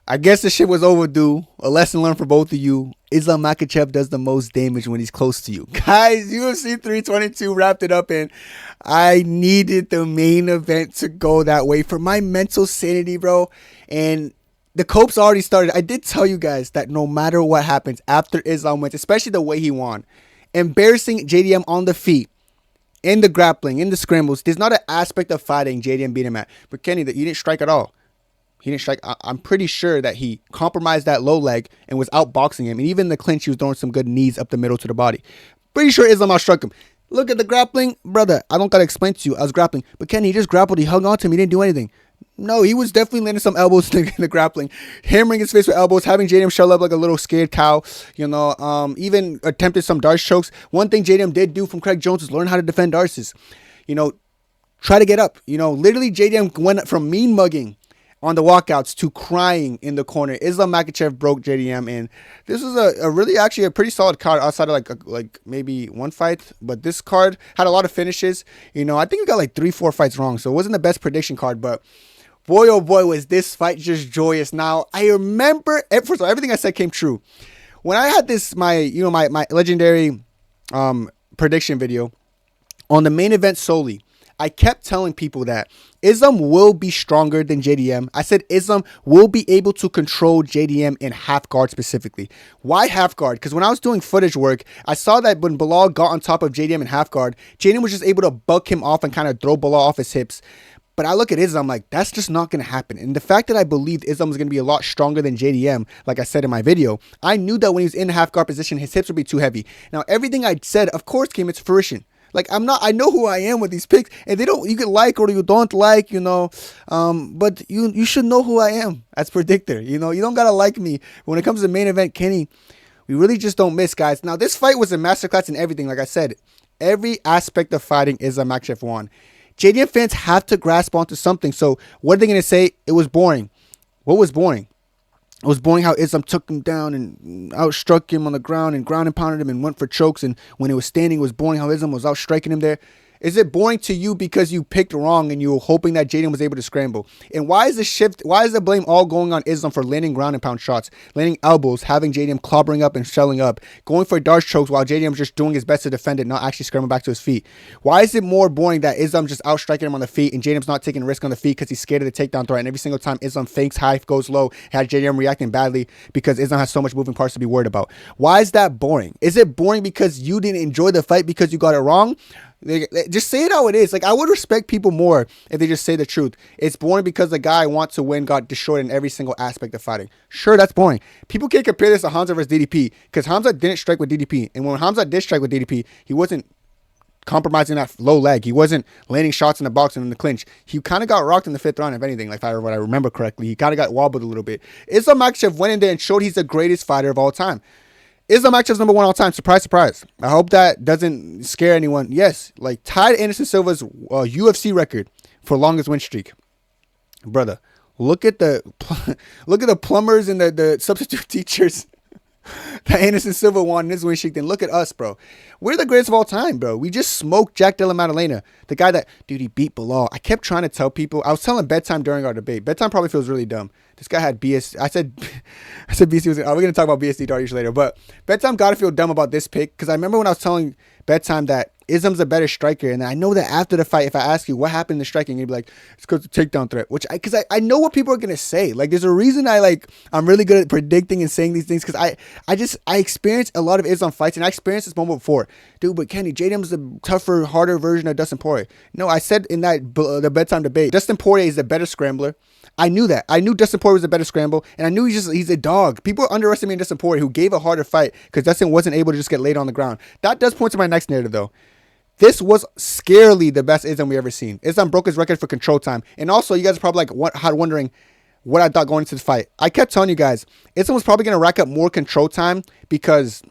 I guess this shit was overdue. A lesson learned for both of you. Islam Makhachev does the most damage when he's close to you. Guys, UFC 322 wrapped it up, and I needed the main event to go that way for my mental sanity, bro. And the copes already started. I did tell you guys that no matter what happens after Islam wins, especially the way he won, embarrassing JDM on the feet, in the grappling, in the scrambles, there's not an aspect of fighting JDM beat him at. But Kenny, that he didn't strike at all. He didn't strike. I'm pretty sure that he compromised that low leg and was outboxing him. And even in the clinch, he was throwing some good knees up the middle to the body. Pretty sure Islam outstruck him. Look at the grappling. Brother, I don't got to explain to you. I was grappling. But Kenny, he just grappled. He hung on to him. He didn't do anything. No, he was definitely landing some elbows in the grappling. Hammering his face with elbows. Having JDM shell up like a little scared cow. You know, even attempted some Darce chokes. One thing JDM did do from Craig Jones was learn how to defend Darces. You know, try to get up. You know, literally JDM went from mean mugging on the walkouts to crying in the corner. Islam Makhachev broke JDM, and this was a really actually a pretty solid card outside of like maybe one fight, but this card had a lot of finishes. You know, I think we got like 3-4 fights wrong, so it wasn't the best prediction card, but boy oh boy was this fight just joyous. Now I remember first of all, everything I said came true. When I had this my legendary prediction video on the main event solely, I kept telling people that Islam will be stronger than JDM. I said Islam will be able to control JDM in half guard specifically. Why half guard? Because when I was doing footage work, I saw that when Bilal got on top of JDM in half guard, JDM was just able to buck him off and kind of throw Bilal off his hips. But I look at Islam like, that's just not going to happen. And the fact that I believed Islam was going to be a lot stronger than JDM, like I said in my video, I knew that when he was in half guard position, his hips would be too heavy. Now, everything I said, of course, came into fruition. Like, I know who I am with these picks, and you can like or you don't like, you know, but you should know who I am as predictor. You know, you don't got to like me. When it comes to the main event, Kenny, we really just don't miss, guys. Now, this fight was a masterclass in everything. Like I said, every aspect of fighting Islam Makhachev won. JDM fans have to grasp onto something. So what are they going to say? It was boring. What was boring? It was boring how Islam took him down and outstruck him on the ground and ground and pounded him and went for chokes. And when he was standing, it was boring how Islam was outstriking him there. Is it boring to you because you picked wrong and you were hoping that JDM was able to scramble? And why is the blame all going on Islam for landing ground and pound shots, landing elbows, having JDM clobbering up and shelling up, going for Darce chokes while JDM was just doing his best to defend it, not actually scrambling back to his feet? Why is it more boring that Islam just outstriking him on the feet and JDM's not taking a risk on the feet because he's scared of the takedown threat? And every single time Islam fakes high, goes low, had JDM reacting badly because Islam has so much moving parts to be worried about. Why is that boring? Is it boring because you didn't enjoy the fight because you got it wrong? Just say it how it is. Like, I would respect people more if they just say the truth. It's boring because the guy I want to win got destroyed in every single aspect of fighting. Sure, that's boring. People can't compare this to Hamza versus DDP because Hamza didn't strike with DDP. And when Hamza did strike with DDP, he wasn't compromising that low leg. He wasn't landing shots in the box and in the clinch. He kind of got rocked in the 5th round, if anything, like what I remember correctly. He kind of got wobbled a little bit. Islam Makhachev went in there and showed he's the greatest fighter of all time. Islam Makhachev's number 1 all time. Surprise, surprise. I hope that doesn't scare anyone. Yes, like tied Anderson Silva's UFC record for longest win streak. Brother, look at the plumbers and the substitute teachers that Anderson Silva won in his win streak. Then look at us, bro. We're the greatest of all time, bro. We just smoked Jack Della Maddalena, the guy that, dude, he beat Bilal. I kept trying to tell people. I was telling Bedtime during our debate. Bedtime probably feels really dumb. This guy had BS. I said BC was. We're gonna talk about BSD Dariush later, but Bedtime gotta feel dumb about this pick because I remember when I was telling Bedtime that Islam's a better striker, and I know that after the fight, if I ask you what happened in the striking, you'd be like, it's because of the takedown threat. Which because I know what people are gonna say. Like, there's a reason I'm really good at predicting and saying these things because I experienced a lot of Islam fights, and I experienced this moment before, dude. But Kenny, JDM's the tougher, harder version of Dustin Poirier. No, I said in the Bedtime debate, Dustin Poirier is the better scrambler. I knew that. I knew Dustin Poirier was a better scramble, and I knew he's a dog. People underestimating Dustin Poirier, who gave a harder fight because Dustin wasn't able to just get laid on the ground. That does point to my next narrative, though. This was scarily the best Islam we ever seen. Islam broke his record for control time. And also, you guys are probably wondering what I thought going into the fight. I kept telling you guys, Islam was probably going to rack up more control time because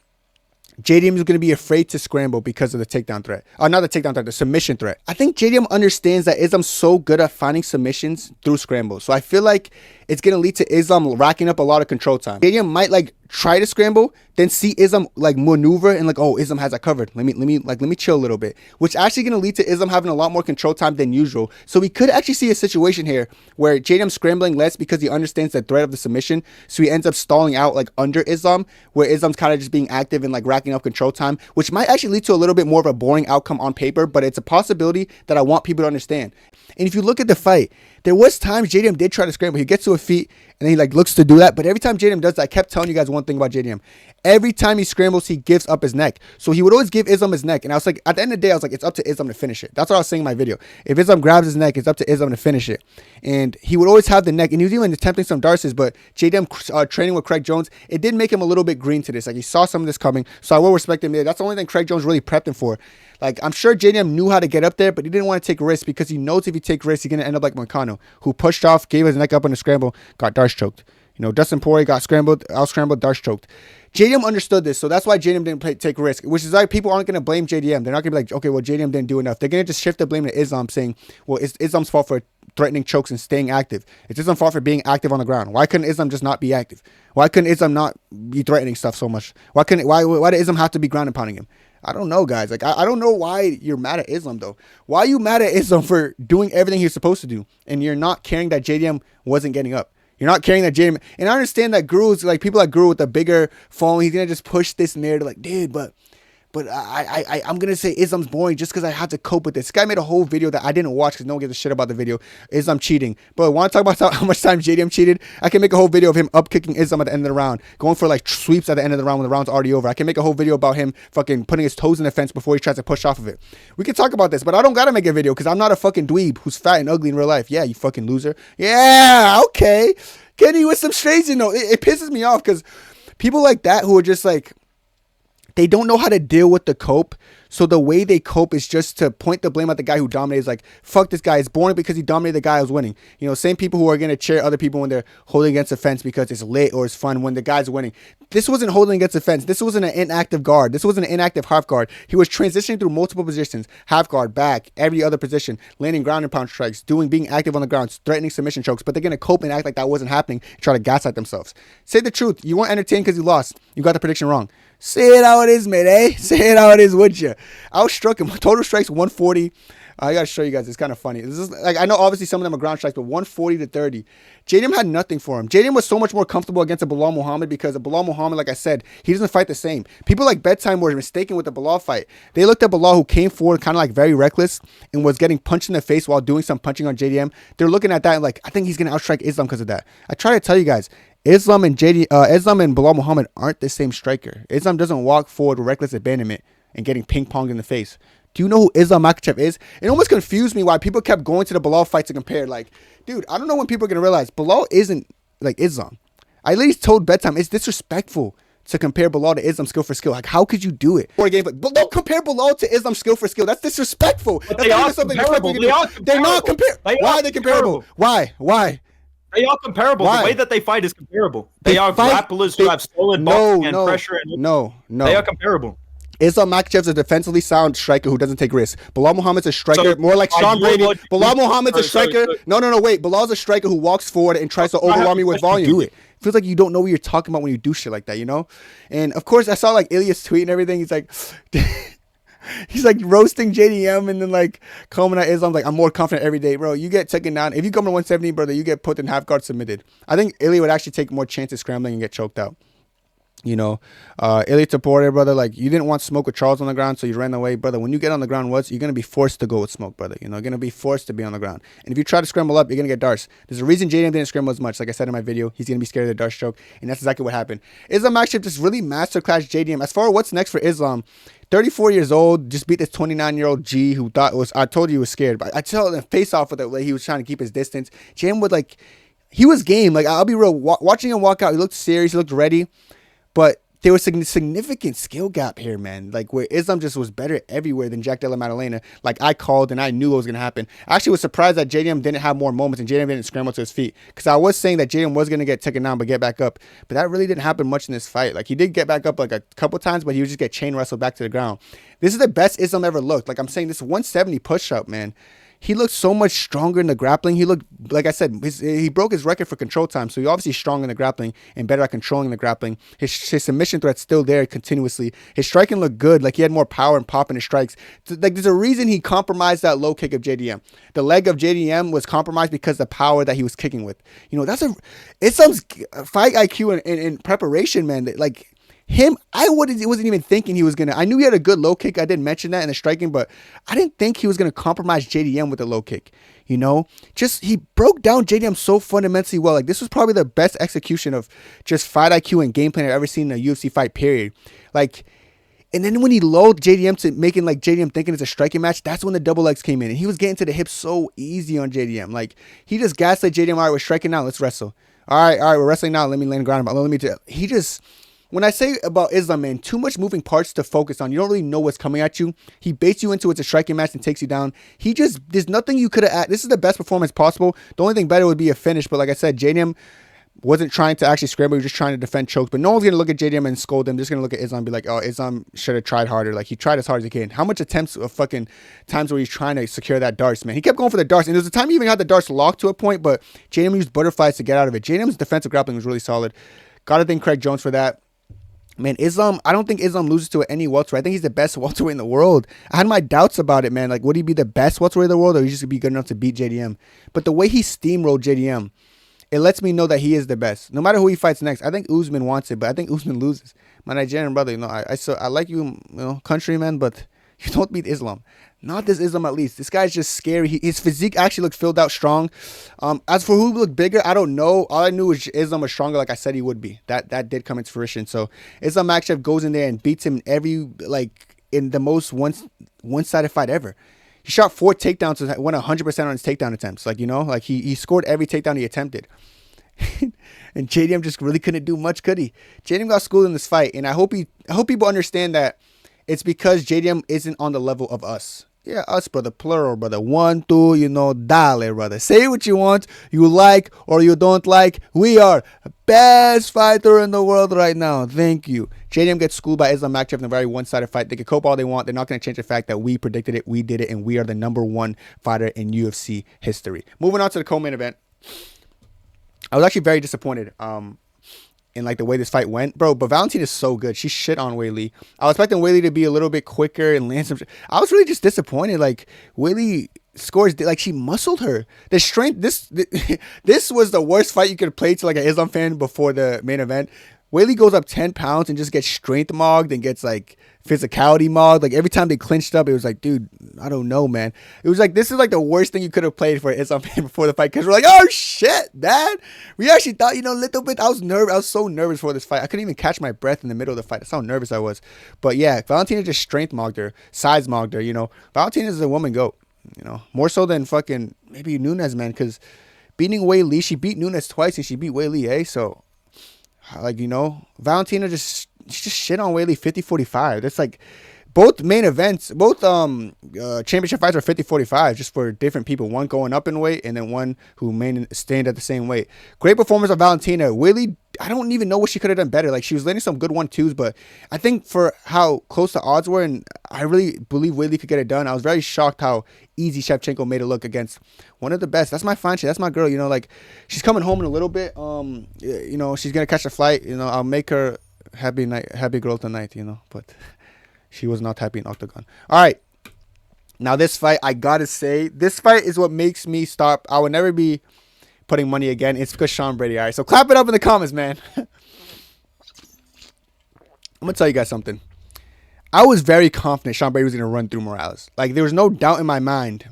JDM is going to be afraid to scramble because of the takedown threat. Not the takedown threat, the submission threat. I think JDM understands that Islam's so good at finding submissions through scrambles. So I feel like it's going to lead to Islam racking up a lot of control time. JDM might like try to scramble, then see Islam like maneuver and like, oh, Islam has that covered. Let me chill a little bit, which actually going to lead to Islam having a lot more control time than usual. So we could actually see a situation here where JDM's scrambling less because he understands the threat of the submission. So he ends up stalling out like under Islam, where Islam's kind of just being active and like racking up control time, which might actually lead to a little bit more of a boring outcome on paper, but it's a possibility that I want people to understand. And if you look at the fight, there was times JDM did try to scramble. He gets to a feet and then he like looks to do that. But every time JDM does that, I kept telling you guys one thing about JDM. Every time he scrambles, he gives up his neck. So he would always give Islam his neck. And I was like, at the end of the day, I was like, it's up to Islam to finish it. That's what I was saying in my video. If Islam grabs his neck, it's up to Islam to finish it. And he would always have the neck. And he was even attempting some darces. But JDM training with Craig Jones, it did make him a little bit green to this. Like he saw some of this coming. So I will respect him there. That's the only thing Craig Jones really prepped him for. Like, I'm sure JDM knew how to get up there, but he didn't want to take risks because he knows if he takes risks, he's going to end up like Moicano, who pushed off, gave his neck up on the scramble, got Darce choked. You know, Dustin Poirier got scrambled, out-scrambled, Darce choked. JDM understood this, so that's why JDM didn't take risks, which is why people aren't going to blame JDM. They're not going to be like, okay, well, JDM didn't do enough. They're going to just shift the blame to Islam, saying, well, it's Islam's fault for threatening chokes and staying active. It's Islam's fault for being active on the ground. Why couldn't Islam just not be active? Why couldn't Islam not be threatening stuff so much? Why did Islam have to be ground and pounding him? I don't know, guys. Like, I don't know why you're mad at Islam, though. Why are you mad at Islam for doing everything he's supposed to do, and you're not caring that JDM wasn't getting up? You're not caring that JDM... And I understand that Guru's, like, people like Guru with a bigger following, he's going to just push this narrative, like, dude, but I'm going to say Islam's boring just because I had to cope with this. This guy made a whole video that I didn't watch because no one gives a shit about the video. Islam cheating. But want to talk about how much time JDM cheated? I can make a whole video of him up kicking Islam at the end of the round. Going for like sweeps at the end of the round when the round's already over. I can make a whole video about him fucking putting his toes in the fence before he tries to push off of it. We can talk about this, but I don't got to make a video because I'm not a fucking dweeb who's fat and ugly in real life. Yeah, you fucking loser. Yeah, okay. Kenny with some straights, you know. It pisses me off because people like that who are just like, they don't know how to deal with the cope. So the way they cope is just to point the blame at the guy who dominated. Like, fuck this guy. It's boring because he dominated the guy who was winning. You know, same people who are going to cheer other people when they're holding against the fence because it's lit or it's fun when the guy's winning. This wasn't holding against the fence. This wasn't an inactive guard. This wasn't an inactive half guard. He was transitioning through multiple positions. Half guard, back, every other position, landing ground and pound strikes, being active on the ground, threatening submission chokes. But they're going to cope and act like that wasn't happening and try to gaslight themselves. Say the truth. You weren't entertained because you lost. You got the prediction wrong. Say it how it is, man, eh? Say it how it is, would you? Outstruck him. Total strikes 140. I gotta show you guys. It's kind of funny. This is like, I know obviously some of them are ground strikes, but 140 to 30. JDM had nothing for him. JDM was so much more comfortable against a Bilal Muhammad because of Bilal Muhammad, like I said, he doesn't fight the same. People like Bedtime were mistaken with the Bilal fight. They looked at Bilal, who came forward kind of like very reckless and was getting punched in the face while doing some punching on JDM. They're looking at that and like, I think he's gonna outstrike Islam because of that. I try to tell you guys, Islam and Bilal Muhammad aren't the same striker. Islam doesn't walk forward with reckless abandonment and getting ping-ponged in the face. Do you know who Islam Makhachev is? It almost confused me why people kept going to the Bilal fight to compare. Like, dude, I don't know when people are going to realize Bilal isn't like Islam. I at least told Bedtime it's disrespectful to compare Bilal to Islam skill for skill. Like, how could you do it? But don't compare Bilal to Islam skill for skill. That's disrespectful. That's they are comparable. They're not comparable. Why are they comparable? Why? They are comparable. Why? The way that they fight is comparable. They are grapplers who have solid boxing and pressure. No. They are comparable. Islam Makhachev's a defensively sound striker who doesn't take risks. Bilal Muhammad's a striker, more like Sean Brady. Bilal Muhammad's a striker. No, wait. Bilal's a striker who walks forward and tries to overwhelm you with volume. Do it. Feels like you don't know what you're talking about when you do shit like that, you know? And of course, I saw like Ilya's tweet and everything. He's like, he's like roasting JDM and then like coming at Islam. Like, I'm more confident every day, bro. You get taken down. If you come to 170, brother, you get put in half guard submitted. I think Ilya would actually take more chances scrambling and get choked out. You know, Ilya Taporia, brother, like, you didn't want smoke with Charles on the ground, so you ran away, brother. When you get on the ground, you're going to be forced to go with smoke, brother. You know, you're going to be forced to be on the ground. And if you try to scramble up, you're going to get darce. There's a reason JDM didn't scramble as much. Like I said in my video, he's going to be scared of the darce choke, and that's exactly what happened. Islam actually just really masterclass JDM. As far as what's next for Islam, 34 years old, just beat this 29-year-old G who thought it was, I told you he was scared, but I tell him face off with it, like he was trying to keep his distance. JDM would, like, he was game. Like, I'll be real, watching him walk out, he looked serious, he looked ready, but there was a significant skill gap here, man. Like, where Islam just was better everywhere than Jack Della Maddalena. Like, I called and I knew what was going to happen. I actually was surprised that JDM didn't have more moments and JDM didn't scramble to his feet. Because I was saying that JDM was going to get taken down but get back up. But that really didn't happen much in this fight. Like, he did get back up like a couple times, but he would just get chain wrestled back to the ground. This is the best Islam ever looked. Like, I'm saying, this 170 push-up, man. he looked so much stronger in the grappling. He looked, like I said, he broke his record for control time. So he obviously strong in the grappling and better at controlling the grappling. His submission threat's still there continuously. His striking looked good. Like he had more power and pop in his strikes. Like there's a reason he compromised that low kick of JDM. The leg of JDM was compromised because of the power that he was kicking with. You know, it's some fight IQ and preparation, man. Like, him, wasn't even thinking he was gonna. I knew he had a good low kick. I didn't mention that in the striking, but I didn't think he was gonna compromise JDM with a low kick. You know, just he broke down JDM so fundamentally well. Like this was probably the best execution of just fight IQ and game plan I've ever seen in a UFC fight. Period. Like, and then when he lulled JDM to making like JDM thinking it's a striking match, that's when the double legs came in, and he was getting to the hips so easy on JDM. Like he just gaslit JDM. All right, we're striking now. Let's wrestle. All right, we're wrestling now. Let me land the ground. Let me do. He just. When I say about Islam, man, too much moving parts to focus on. You don't really know what's coming at you. He baits you into it's a striking match and takes you down. There's nothing you could have. This is the best performance possible. The only thing better would be a finish. But like I said, JDM wasn't trying to actually scramble. He was just trying to defend chokes. But no one's going to look at JDM and scold him. They're just going to look at Islam and be like, oh, Islam should have tried harder. Like he tried as hard as he can. How much attempts of fucking times where he's trying to secure that darts, man? He kept going for the darts. And there was a time he even had the darts locked to a point, but JDM used butterflies to get out of it. JDM's defensive grappling was really solid. Gotta thank Craig Jones for that. Man, Islam, I don't think Islam loses to any welterweight. I think he's the best welterweight in the world. I had my doubts about it, man. Like, would he be the best welterweight in the world, or he just be good enough to beat JDM? But the way he steamrolled JDM, it lets me know that he is the best. No matter who he fights next, I think Usman wants it, but I think Usman loses. My Nigerian brother, you know, I like you, countryman, but you don't beat Islam. Not this Islam, at least. This guy's just scary. His physique actually looked filled out strong. As for who looked bigger, I don't know. All I knew was Islam was stronger, like I said he would be. That did come into fruition. So Islam Makhachev goes in there and beats him in the most one-sided fight ever. He shot 4 takedowns and went 100% on his takedown attempts. Like, you know, like he scored every takedown he attempted. And JDM just really couldn't do much, could he? JDM got schooled in this fight, and I hope people understand that it's because JDM isn't on the level of us. Yeah, us, brother, plural, brother. 1, 2, dale, brother. Say what you want, you like, or you don't like. We are best fighter in the world right now. Thank you. JDM gets schooled by Islam Makhachev in a very one-sided fight. They can cope all they want. They're not going to change the fact that we predicted it, we did it, and we are the #1 fighter in UFC history. Moving on to the co-main event. I was actually very disappointed in like the way this fight went, bro. But Valentina is so good. She shit on Weili. I was expecting Weili to be a little bit quicker and land some. I was really just disappointed. Like Weili scores, like she muscled her. The strength. This was the worst fight you could play to like an Islam fan before the main event. Weili goes up 10 pounds and just gets strength mogged and gets like physicality mogged. Like every time they clinched up, it was like, dude, I don't know, man. It was like, this is like the worst thing you could have played for Islam fan before the fight, because we're like, oh shit, man. We actually thought, a little bit. I was nervous. I was so nervous for this fight. I couldn't even catch my breath in the middle of the fight. That's how nervous I was. But yeah, Valentina just strength mogged her, size mogged her. Valentina is a woman goat. More so than fucking maybe Nunes, man. Because beating Weili, she beat Nunes twice and she beat Weili, eh? So. Like, Valentina just shit on Weili 50-45. That's like both main events, both championship fights are 50-45, just for different people. One going up in weight and then one who staying at the same weight. Great performance of Valentina. Weili, I don't even know what she could have done better. Like, she was landing some good 1-2s, but I think for how close the odds were, and I really believe Weili could get it done. I was very shocked how easy Shevchenko made it look against one of the best. That's my fine shit. That's my girl. Like, she's coming home in a little bit. She's gonna catch a flight. I'll make her happy girl tonight. But she was not happy in Octagon. All right. Now this fight, I gotta say, this fight is what makes me stop. I would never be putting money again. It's because Sean Brady. All right, so clap it up in the comments, man. I'm gonna tell you guys something. I was very confident Sean Brady was gonna run through Morales. Like, there was no doubt in my mind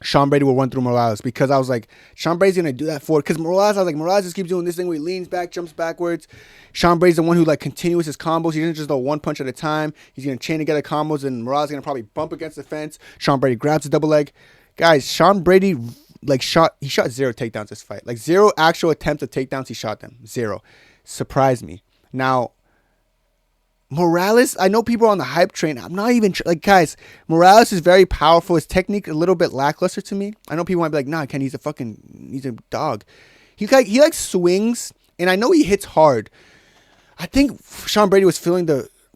Sean Brady will run through Morales, because I was like, Sean Brady's gonna do that for it. Because Morales just keeps doing this thing where he leans back, jumps backwards. Sean Brady's the one who like continues his combos. He doesn't just do one punch at a time. He's gonna chain together combos, and Morales is gonna probably bump against the fence. Sean Brady grabs a double leg. Guys, Sean Brady shot 0 takedowns this fight. Like 0 actual attempts at takedowns. He shot them 0. Surprised me. Now, Morales, I know people are on the hype train. I'm not even guys, Morales is very powerful. His technique a little bit lackluster to me. I know people might be like, nah, Ken, he's a dog. He swings, and I know he hits hard. I think Sean Brady was feeling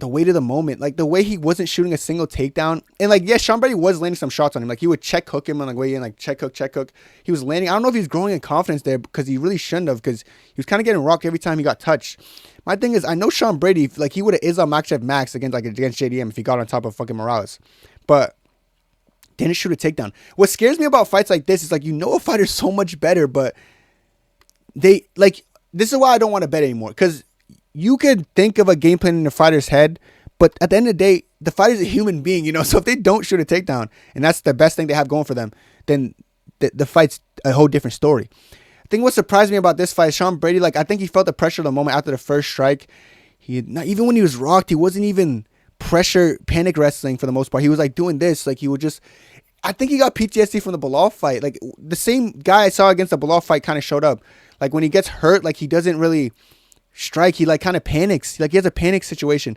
the weight of the moment, like the way he wasn't shooting a single takedown. And like, yeah, Sean Brady was landing some shots on him. Like he would check hook him on the way in, like check hook. He was landing. I don't know if he was growing in confidence there because he really shouldn't have, because he was kind of getting rocked every time he got touched. My thing is, I know Sean Brady, like he would have Islam Makhachev max against JDM if he got on top of fucking Morales, but didn't shoot a takedown. What scares me about fights like this is like, a fighter's so much better, but they like, this is why I don't want to bet anymore, because you could think of a game plan in the fighter's head, but at the end of the day, the fighter's a human being, so if they don't shoot a takedown, and that's the best thing they have going for them, then the fight's a whole different story. I think what surprised me about this fight is Sean Brady, like I think he felt the pressure of the moment after the first strike. Even when he was rocked, he wasn't even panic wrestling for the most part. He was like doing this, like he would just, I think he got PTSD from the Bilal fight. Like the same guy I saw against the Bilal fight kind of showed up. Like when he gets hurt, like he doesn't really strike. He like kind of panics. Like he has a panic situation.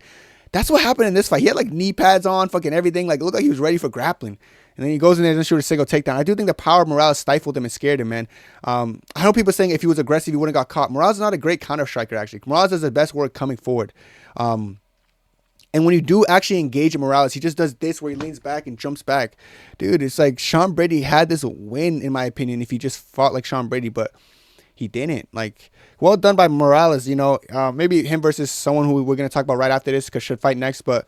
That's what happened in this fight. He had like knee pads on, fucking everything. Like it looked like he was ready for grappling. And then he goes in there and doesn't shoot a single takedown. I do think the power of Morales stifled him and scared him, man. I know people saying if he was aggressive, he wouldn't have got caught. Morales is not a great counter striker, actually. Morales does the best work coming forward. And when you do actually engage in Morales, he just does this where he leans back and jumps back. Dude, it's like Sean Brady had this win, in my opinion, if he just fought like Sean Brady, but he didn't. Like, well done by Morales, maybe him versus someone who we're going to talk about right after this because should fight next. But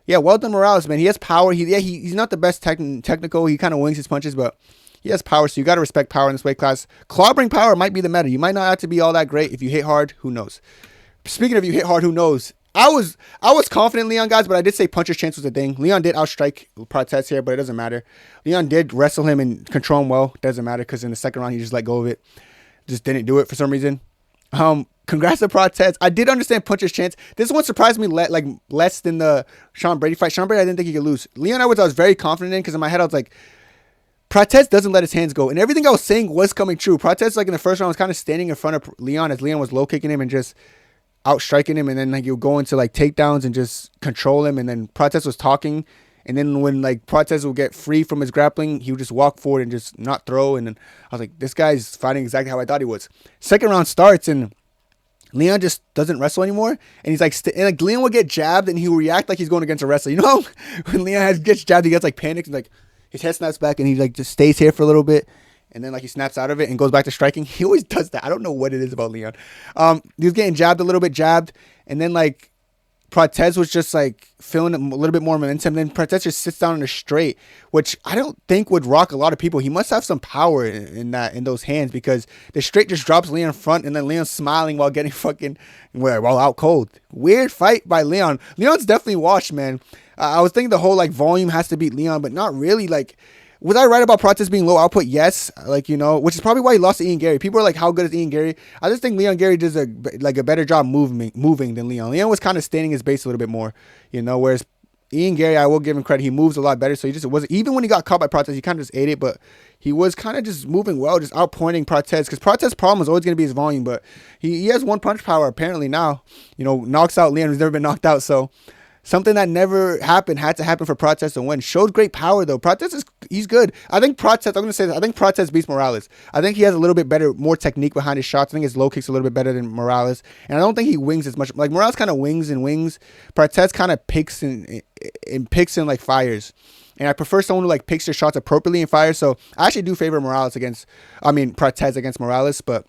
yeah, well done Morales, man. He has power. He's not the best technical. He kind of wings his punches, but he has power. So you got to respect power in this weight class. Clobbering power might be the meta. You might not have to be all that great. If you hit hard, who knows? Speaking of you hit hard, who knows? I was confident in Leon, guys, but I did say puncher's chance was a thing. Leon did outstrike Prates here, but it doesn't matter. Leon did wrestle him and control him well. Doesn't matter because in the second round, he just let go of it. Just didn't do it for some reason. Congrats to Prates. I did understand puncher's chance. This one surprised me less than the Sean Brady fight. Sean Brady, I didn't think he could lose. Leon Edwards, I was very confident in because in my head, I was like, Prates doesn't let his hands go. And everything I was saying was coming true. Prates, like in the first round, was kind of standing in front of Leon as Leon was low kicking him and just outstriking him. And then like you'll go into like takedowns and just control him. And then Prates was talking. And then when like Prates will get free from his grappling, he would just walk forward and just not throw. And then I was like, this guy's fighting exactly how I thought he was. Second round starts and Leon just doesn't wrestle anymore. And he's like, Leon will get jabbed and he will react like he's going against a wrestler. When Leon gets jabbed, he gets like panicked and like his head snaps back and he like just stays here for a little bit. And then like he snaps out of it and goes back to striking. He always does that. I don't know what it is about Leon. He was getting jabbed a little bit, and then like Prates was just like feeling a little bit more momentum. Then Prates just sits down in a straight, which I don't think would rock a lot of people. He must have some power in those hands because the straight just drops Leon in front and then Leon's smiling while getting out cold. Weird fight by Leon. Leon's definitely washed, man. I was thinking the whole like volume has to beat Leon, but not really. Like, was I right about Prates being low output? Yes. Which is probably why he lost to Ian Gary. People are like, how good is Ian Gary? I just think Leon Gary does a better job moving than Leon. Leon was kind of standing his base a little bit more, whereas Ian Gary, I will give him credit. He moves a lot better. So he just wasn't, even when he got caught by Prates, he kind of just ate it, but he was kind of just moving well, just outpointing Prates because Prates' problem is always going to be his volume, but he has one punch power apparently now, knocks out Leon who's never been knocked out. So something that never happened had to happen for Prates to win. Showed great power though. He's good. I think Prates beats Morales. I think he has a little bit better, more technique behind his shots. I think his low kick's a little bit better than Morales. And I don't think he wings as much. Like Morales kind of wings. Prates kind of picks and like fires. And I prefer someone who like picks their shots appropriately and fires. So I actually do favor Prates against Morales, but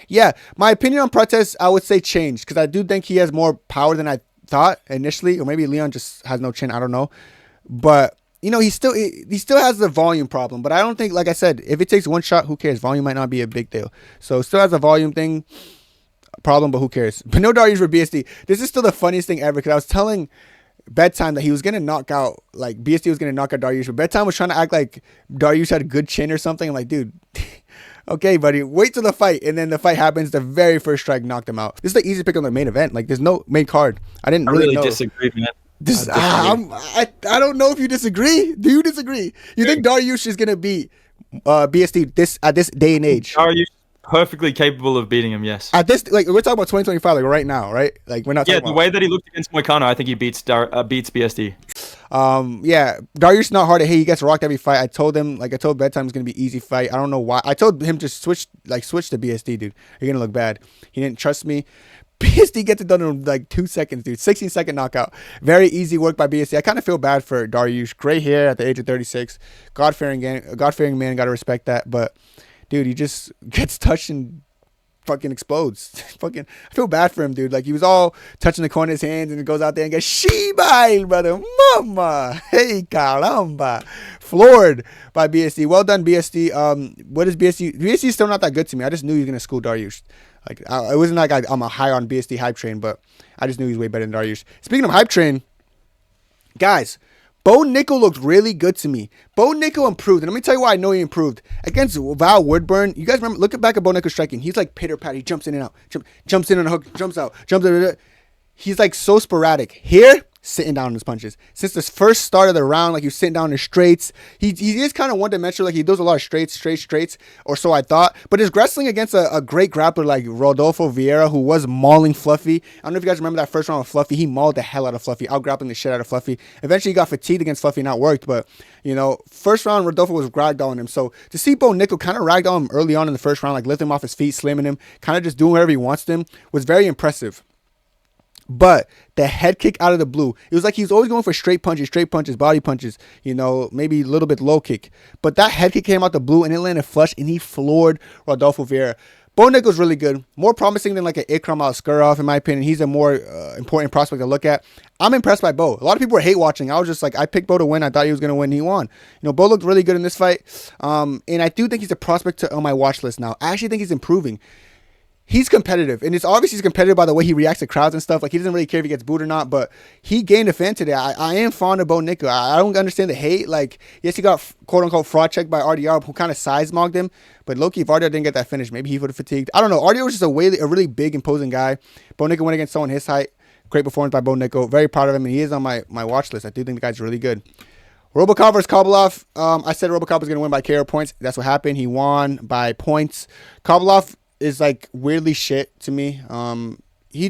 yeah, my opinion on Prates, I would say changed because I do think he has more power than I thought initially, or maybe Leon just has no chin. I don't know, but he still has the volume problem. But I don't think, like I said, if it takes one shot, who cares? Volume might not be a big deal. So still has a volume problem, but who cares? But no Dariush for BSD. This is still the funniest thing ever because I was telling Bedtime that he was gonna knock out, like BSD was gonna knock out Dariush, but Bedtime was trying to act like Dariush had a good chin or something. I'm like, dude. Okay, buddy, wait till the fight. And then the fight happens. The very first strike knocked him out. This is the easiest pick on the main event. Like, there's no main card. I really know. Disagree, man. I don't know if you disagree. Do you disagree? You think Dariush is going to beat BSD at this day and age? Dariush perfectly capable of beating him, yes. At this, like, we're talking about 2025, like right now, right? Like, we're not talking the way that he looked against Moicano, I think he beats BSD. Yeah, Dariush not hard to hit. He gets rocked every fight. I told Bedtime it's gonna be easy fight. I don't know why. I told him just switch to BSD, dude. You're gonna look bad. He didn't trust me. BSD gets it done in like 2 seconds, dude. 16-second knockout. Very easy work by BSD. I kind of feel bad for Dariush. Gray hair at the age of 36. God-fearing man. Got to respect that. But, dude, he just gets touched and fucking explodes. Fucking, I feel bad for him, dude. Like, he was all touching the corner of his hands and it goes out there and gets she-bile, brother. Mama. Hey, caramba. Floored by BSD. Well done, BSD. What is BSD? BSD is still not that good to me. I just knew he was going to school Dariush. Like, it wasn't like I'm a high on BSD hype train, but I just knew he was way better than Dariush. Speaking of hype train, guys, Bo Nickel looked really good to me. Bo Nickel improved, and let me tell you why I know he improved. Against Val Woodburn, you guys remember, look back at Bo Nickel striking. He's like pitter-pat. He jumps in and out. Jumps in on a hook, jumps out, jumps in. He's like so sporadic. Here, sitting down in his punches. Since the first start of the round, like he was sitting down in straights. He is kind of one-dimensional. Like he does a lot of straights, or so I thought. But his wrestling against a great grappler like Rodolfo Vieira, who was mauling Fluffy. I don't know if you guys remember that first round with Fluffy. He mauled the hell out of Fluffy, out-grappling the shit out of Fluffy. Eventually, he got fatigued against Fluffy and not worked. But, you know, first round, Rodolfo was ragdolling him. So to see Bo Nickel kind of ragdoll him early on in the first round, like lifting him off his feet, slamming him, kind of just doing whatever he wants to him, was very impressive. But the head kick out of the blue, it was like he was always going for straight punches, body punches, you know, maybe a little bit low kick. But that head kick came out the blue and it landed flush and he floored Rodolfo Vieira. Bo Nickel's really good. More promising than like an Ikram Al-Skurov, in my opinion. He's a more important prospect to look at. I'm impressed by Bo. A lot of people were hate watching. I was just like, I picked Bo to win. I thought he was going to win. He won. You know, Bo looked really good in this fight. And I do think he's a prospect on my watch list now. I actually think he's improving. He's competitive, and it's obvious he's competitive by the way he reacts to crowds and stuff. Like, he doesn't really care if he gets booed or not, but he gained a fan today. I am fond of Bo Nickel. I don't understand the hate. Like, yes, he got quote-unquote fraud checked by RDR, who kind of size-mogged him, but low-key, if RDR didn't get that finish, maybe he would have fatigued. I don't know. RDR was just a really big, imposing guy. Bo Nickel went against someone his height. Great performance by Bo Nickel. Very proud of him, and he is on my watch list. I do think the guy's really good. Robocop versus Kovalov. I said Robocop was going to win by KO points. That's what happened. He won by points. Kovalov is like weirdly shit to me. He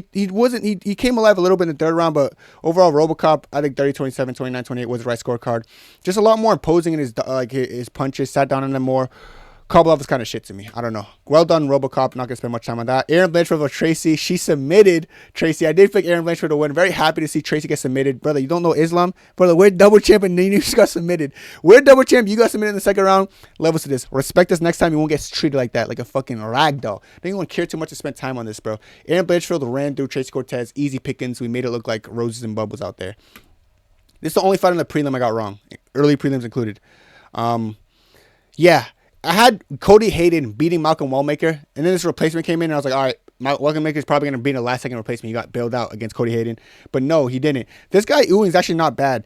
came alive a little bit in the third round, but overall Robocop, I think 30-27, 29-28 was the right scorecard. Just a lot more imposing in his punches, sat down on them more. Kovalov is kind of shit to me. I don't know. Well done, Robocop. Not going to spend much time on that. Erin Blanchfield versus Tracy. She submitted Tracy. I did pick Erin Blanchfield to win. Very happy to see Tracy get submitted. Brother, you don't know Islam? Brother, we're double champ and you just got submitted. We're double champ. You got submitted in the second round. Levels to this. Respect us next time. You won't get treated like that, like a fucking ragdoll. I think you won't care too much to spend time on this, bro. Erin Blanchfield ran through Tracy Cortez. Easy pickings. We made it look like roses and bubbles out there. This is the only fight in the prelim I got wrong. Early prelims included. Yeah. I had Cody Hayden beating Malcolm Wellmaker, and then this replacement came in, and I was like, all right, Wellmaker is probably going to be in the last second replacement. He got bailed out against Cody Hayden. But no, he didn't. This guy, Ewing, is actually not bad.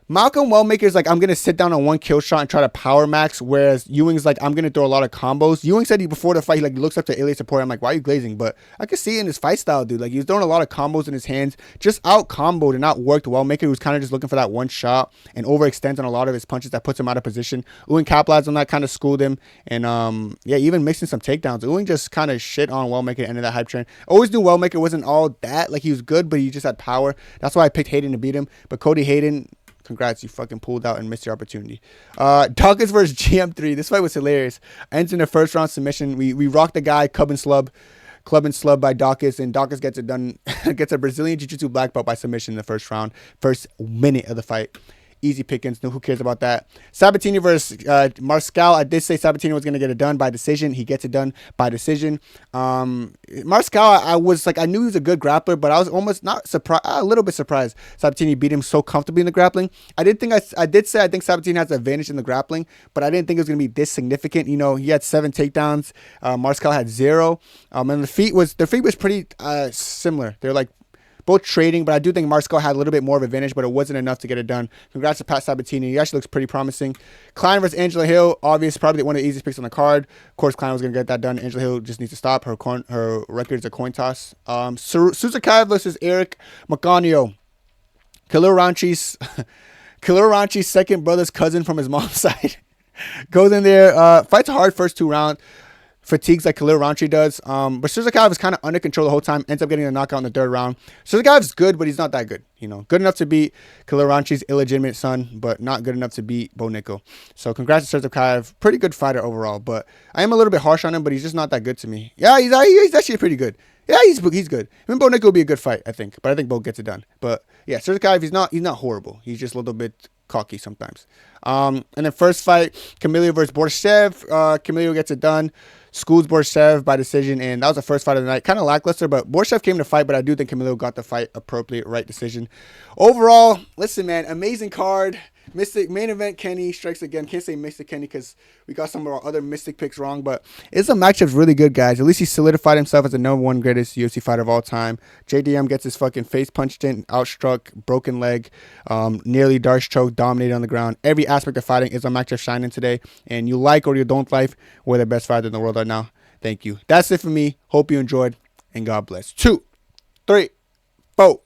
Malcolm Wellmaker is like, I'm going to sit down on one kill shot and try to power max, whereas Ewing's like, I'm going to throw a lot of combos. Ewing said before the fight, he like looks up to Ilya support. I'm like, why are you glazing? But I could see it in his fight style, dude. Like, he was throwing a lot of combos in his hands, just out comboed and out worked Wellmaker, who's kind of just looking for that one shot and overextends on a lot of his punches that puts him out of position. Ewing capitalized on that, kind of schooled him, and yeah, even mixing some takedowns. Ewing just kind of shit on Wellmaker at the end of that hype train. Always knew Wellmaker wasn't all that. Like, he was good, but he just had power. That's why I picked Hayden to beat him. But Cody Hayden, congrats, you fucking pulled out and missed your opportunity. Dawkins versus GM3. This fight was hilarious. Ends in the first round submission. We rocked the guy, club and slub by Dawkins, and Dawkins gets it done. Gets a Brazilian Jiu-Jitsu black belt by submission in the first round. First minute of the fight. Easy pickings. No, who cares about that? Sabatini versus Marscal. I did say Sabatini was going to get it done by decision. He gets it done by decision. Marscal, I knew he was a good grappler, but I was almost not surprised, a little bit surprised Sabatini beat him so comfortably in the grappling. I did say I think Sabatini has the advantage in the grappling, but I didn't think it was going to be this significant. You know, he had 7 takedowns. Marscal had 0. And the feet was pretty similar. They're like both trading, but I do think Marscal had a little bit more of an advantage, but it wasn't enough to get it done. Congrats to Pat Sabatini. He actually looks pretty promising. Klein versus Angela Hill, obvious, probably one of the easiest picks on the card. Of course, Klein was going to get that done. Angela Hill just needs to stop. Her record is a coin toss. Suzuki versus Eric Macanio. Khalil Ranchi's second brother's cousin from his mom's side. Goes in there, fights hard first 2 rounds. Fatigues like Khalil Ranchi does. But Suzukaev is kind of under control the whole time. Ends up getting a knockout in the third round. Suzukaev's good, but he's not that good. You know, good enough to beat Khalil Ranchi's illegitimate son, but not good enough to beat Bo Nickel. So congrats to Suzukaev. Pretty good fighter overall, but I am a little bit harsh on him, but he's just not that good to me. Yeah, he's actually pretty good. Yeah, he's good. Him and Bo Nick will be a good fight, I think. But I think Bo gets it done. But yeah, Sergey, he's not horrible. He's just a little bit cocky sometimes. And then first fight, Camilo versus Borshchev. Camilo gets it done. Schools Borshchev by decision, and that was the first fight of the night. Kind of lackluster, but Borshchev came to fight, but I do think Camilo got the fight appropriate, right decision. Overall, listen, man, amazing card. Mystic main event, Kenny strikes again. Can't say Mystic Kenny because we got some of our other Mystic picks wrong, but Islam Makhachev's really good, guys. At least he solidified himself as the #1 greatest UFC fighter of all time. JDM gets his fucking face punched in, outstruck, broken leg, nearly Dariush choke, dominated on the ground. Every aspect of fighting, Islam Makhachev shining today. And you like or you don't like, we're the best fighter in the world right now. Thank you. That's it for me. Hope you enjoyed, and God bless. 2, 3, 4.